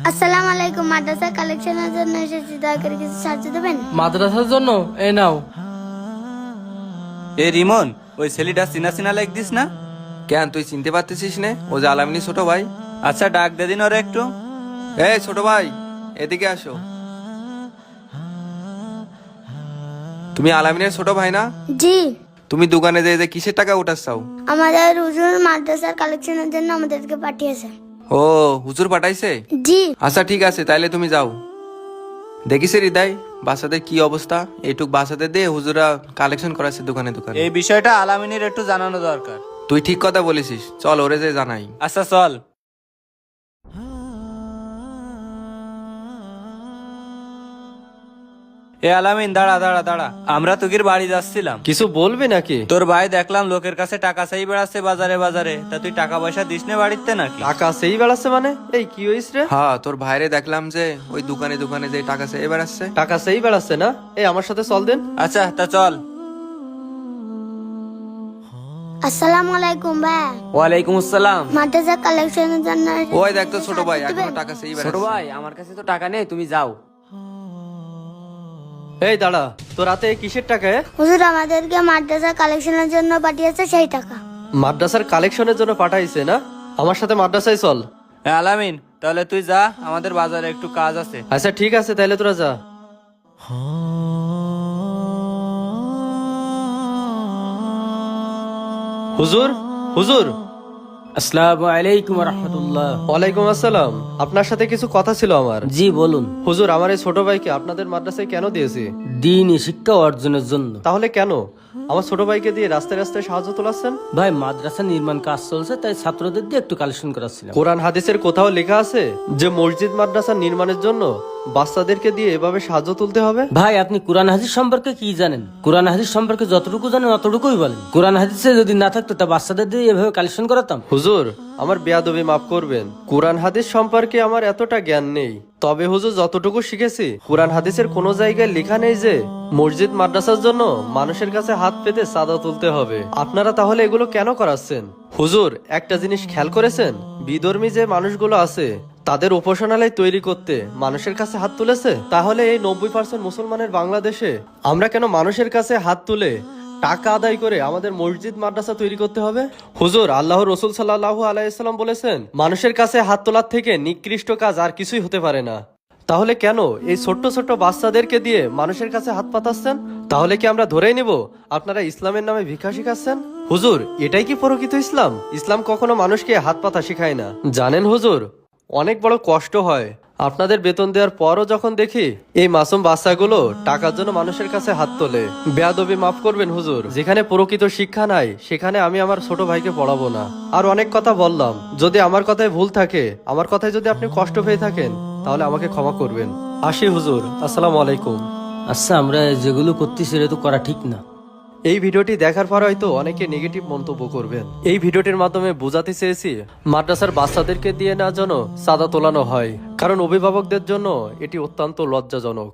আসসালামু আলাইকুম, মাদ্রাসা কালেকশনের জন্য এসেছি, দয়া করে কিছু সাহায্য দেবেন? মাদ্রাসার জন্য এই নাও। এ রিমন, ওই ছেলেটা চিনা চিনা লাগদিস না? কেন তুই চিনতে পারতেছিস নে? ও যে আলামিনী ছোট ভাই। আচ্ছা, ডাক দে দিন ওরে একটু। এই ছোট ভাই, এদিকে আসো। তুমি আলামিনের ছোট ভাই না? জি। তুমি দোকানে যে কিসের টাকা উঠাচ্ছাও? আমাদের হুজুর মাদ্রাসার কালেকশনের জন্য আমাদেরকে পাঠিয়েছে। ও, হুজুর পাঠাইছে? জি। আচ্ছা ঠিক আছে, তাইলে তুমি যাও। দেখিস হৃদয়, বাচ্চাদের কি অবস্থা, এইটুক বাচ্চাদের দিয়ে হুজুরা কালেকশন করাচ্ছে দোকানে দোকানে। এই বিষয়টা আলামিনের একটু জানানো দরকার। তুই ঠিক কথা বলেছিস, চল ওরে যে জানাই। আচ্ছা চল। এ আলামিন, দাঁড়া দাঁড়া দাঁড়া, আমরা তোকের বাড়ি যাচ্ছিলাম। কিছু বলবি নাকি? তোর ভাই দেখলাম লোকের কাছে টাকা চাই বেড়াচ্ছে বাজারে বাজারে, তা তুই টাকা পয়সা দিস নে বাড়িতে নাকি? টাকা সেই বেড়াচ্ছে মানে? এই কি হইছে রে? হ্যাঁ, তোর ভাইরে দেখলাম যে ওই দোকানে দোকানে যে টাকা চেয়ে বেড়াচ্ছে। টাকা সেই বেড়াচ্ছে না? এই আমার সাথে চল দেন। আচ্ছা তা চল। আসসালামু আলাইকুম ভাইয়া, ওয়ালাইকুম আসসালাম। মাদ্রাসা কালেকশনের জন্য ওই দেখ তো ছোট ভাই সাহায্য এখনো দেবেন? টাকা চেয়ে ছোট বেড়াচ্ছে। ভাই, আমার কাছে তো টাকা নেই, তুমি যাও। এই দাঁড়া, তোর হাতে কিসের টাকা? হুজুর আমাদেরকে মাদ্রাসা কালেকশনের জন্য পাঠিয়েছে, সেই টাকা। মাদ্রাসার কালেকশনের জন্য পাঠাইছে না? আমার সাথে মাদ্রাসায় চল। হ্যাঁ আলামিন, তাহলে তুই যা, আমাদের বাজারে একটু কাজ আছে। আচ্ছা ঠিক আছে, তাইলে তোরা যা। হুজুর, হুজুর। আসসালামু আলাইকুম রহমতুল্লাহ। ওয়ালাইকুম আসসালাম। আপনার সাথে কিছু কথা ছিল আমার। জি বলুন। হুজুর, আমার এই ছোট ভাইকে আপনাদের মাদ্রাসায় কেন দিয়েছি? দিনই শিক্ষা অর্জনের জন্য। তাহলে কেন আমার ছোট ভাইকে দিয়ে রাস্তায় রাস্তায় সাহায্য তোলাচ্ছেন? ভাই, মাদ্রাসা নির্মাণ কাজ চলছে, তাই ছাত্রদের দিয়ে একটু কালেকশন করাচ্ছিলাম। কোরআন হাদিসের কোথাও লেখা আছে যে মসজিদ মাদ্রাসা নির্মাণের জন্য বাচ্চাদেরকে দিয়ে এভাবে সাহায্য তুলতে হবে? ভাই, আপনি কোরআন হাদিস সম্পর্কে কি জানেন? কোরআন হাদিস সম্পর্কে যতটুকু জানেন অতটুকুই বলেন। কোরআন হাদিসে যদি না থাকতো তা বাচ্চাদের দিয়ে এভাবে কালেকশন করাতাম? হুজুর, আমার বেয়াদবি মাফ করবেন। কোরআন হাদিস সম্পর্কে আমার এতটা জ্ঞান নেই। তবে হুজুর, যতটুকু শিখেছি, কোরআন হাদিসের কোনো জায়গায় লেখা নেই যে মসজিদ মাদ্রাসার জন্য মানুষের কাছে হাত পেতে চাঁদা তুলতে হবে। আপনারা তাহলে এগুলো কেন করাচ্ছেন? হুজুর, একটা জিনিস খেয়াল করেছেন? বিধর্মী যে মানুষগুলো আছে তাদের উপাসনালয় তৈরি করতে মানুষের কাছে হাত তুলেছে। তাহলে এই 90% মুসলমানের বাংলাদেশে আমরা কেন মানুষের কাছে হাত তুলে টাকা আদায় করে আমাদের মসজিদ মাদ্রাসা তৈরি করতে হবে? হুজুর, আল্লাহর রাসূল সাল্লাল্লাহু আলাইহি সাল্লাম বলেছেন, মানুষের কাছে হাত তোলার থেকে নিকৃষ্ট কাজ আর কিছুই হতে পারে না। তাহলে কেন এই ছোট্ট ছোট্ট বাচ্চাদেরকে দিয়ে মানুষের কাছে হাত পাতাচ্ছেন? তাহলে কি আমরা ধরেই নিব আপনারা ইসলামের নামে ভিক্ষা শিখাচ্ছেন? হুজুর, এটাই কি প্রকৃত ইসলাম? ইসলাম কখনো মানুষকে হাত পাতা শেখায় না। জানেন হুজুর, অনেক বড় কষ্ট হয় আপনাদের বেতন দেওয়ার পরও যখন দেখি এই মাসুম বাচ্চাগুলো টাকার জন্য মানুষের কাছে হাত তোলে। বেয়াদবি মাফ করবেন হুজুর, যেখানে প্রকৃত শিক্ষা নাই সেখানে আমি আমার ছোট ভাইকে পড়াবো না। আর অনেক কথা বললাম, যদি আমার কথায় ভুল থাকে, আমার কথায় যদি আপনি কষ্ট পেয়ে থাকেন, তাহলে আমাকে ক্ষমা করবেন। আসি হুজুর, আসসালামু আলাইকুম। আচ্ছা, আমরা যেগুলো করতেছি এটা তো করা ঠিক না। এই ভিডিওটি দেখার পর হয়তো অনেকে নেগেটিভ মন্তব্য করবেন। এই ভিডিওটির মাধ্যমে বোঝাতে চেয়েছি মাদ্রাসার বাচ্চাদেরকে দিয়ে না যেন চাঁদা তোলানো হয়, কারণ অভিভাবকদের জন্য এটি অত্যন্ত লজ্জাজনক।